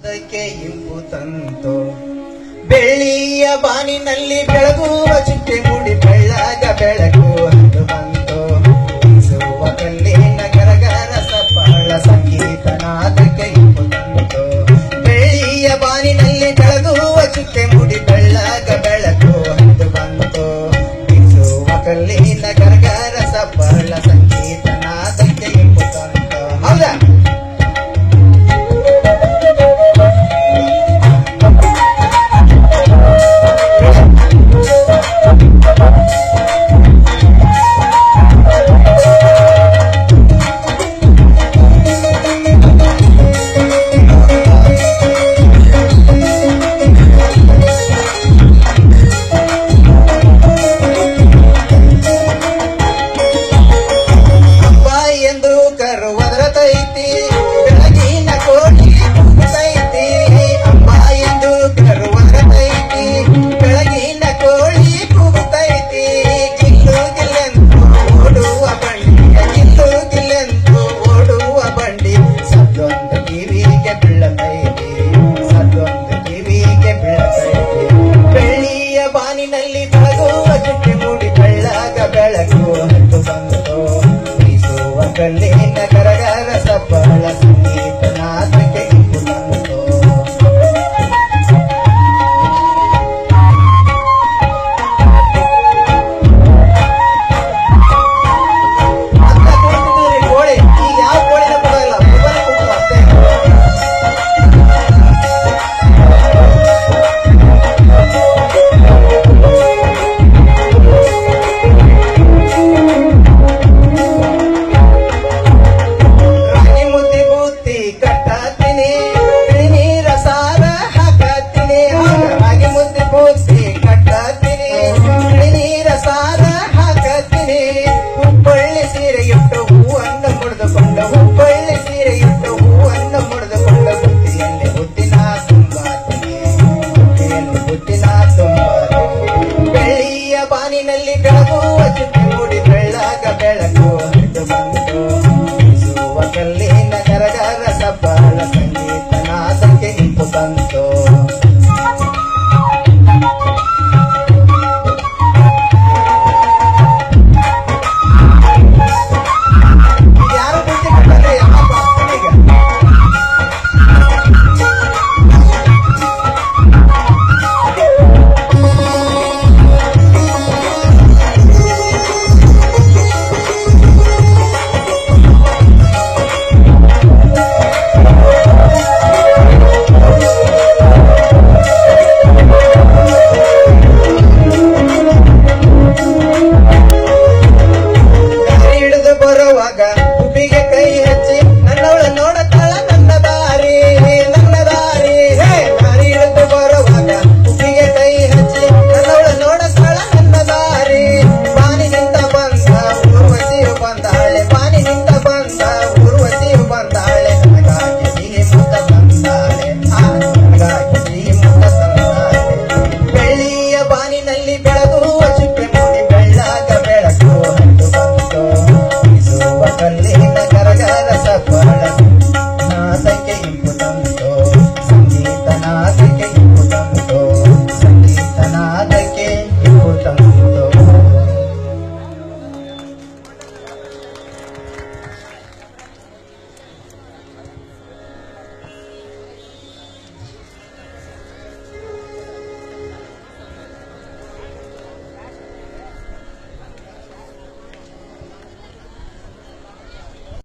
ಅದಕ್ಕೆ ಇಂಪು ತಂತು ಬೆಳ್ಳಿಯ ಬಾನಿನಲ್ಲಿ ಬೆಳಗುವ ಚಿಟ್ಟೆ ಮೂಡಿ ಬೆಳ್ಳಾಗ ಬೆಳಕು ಹಂದು ಬಂತು ಬೀಸುವ ಕಲ್ಲಿನ ಗರಗರ ಸಪ್ಪಳ ಸಂಗೀತ ನಾದಕ್ಕೆ ಇಂಪು ತಂತು ಬೆಳ್ಳಿಯ ಬಾನಿನಲ್ಲಿ ಬೆಳಗುವ ಚಿಟ್ಟೆ ಮೂಡಿ ಬೆಳ್ಳಾಗ ಬೆಳಕು ಹಂದು ಬಂತು ಬೀಸುವ ಕಲ್ಲಿನ ಗರಗರ ಸಪ್ಪಳ ಸಂಗೀತ ನಾದಕ್ಕೆ ಇಂಪು ತಂತು. ಹೌದಾ? ಬೆಳಗಿನ ಕೋಟಿ ಕೂಗುತ್ತೈತಿ ಅಂಬ ಎಂದು ಕರುವರತೈತಿ ಬೆಳಗಿನ ಕೋಳಿ ಕೂಗುತ್ತೈತಿ ಗಿಲ್ಲು ಗಿಲ್ಲೆಂದು ಓಡುವ ಬಂಡಿ ಗಿಲ್ಲು ಗಿಲ್ಲೆಂದು ಓಡುವ ಬಂಡಿ ಸದ್ದೊಂದು ಕಿವಿಗೆ ಬೀಳತೈತಿ ಸದ್ದೊಂದು ಕಿವಿಗೆ ಬೀಳತೈತಿ ಬೆಳ್ಳಿಯ ಬಾನಿನಲ್ಲಿ ಬೆಳಗುವ ಚಿಟ್ಟೆ ಮೂಡಿ ಬೆಳ್ಳಾಗ ಬೆಳಕು ಹತ್ತು ಬಂತು ಬೀಸುವ ಕಲ್ಲಿನ ಗರಗರ ಸಪ್ಪ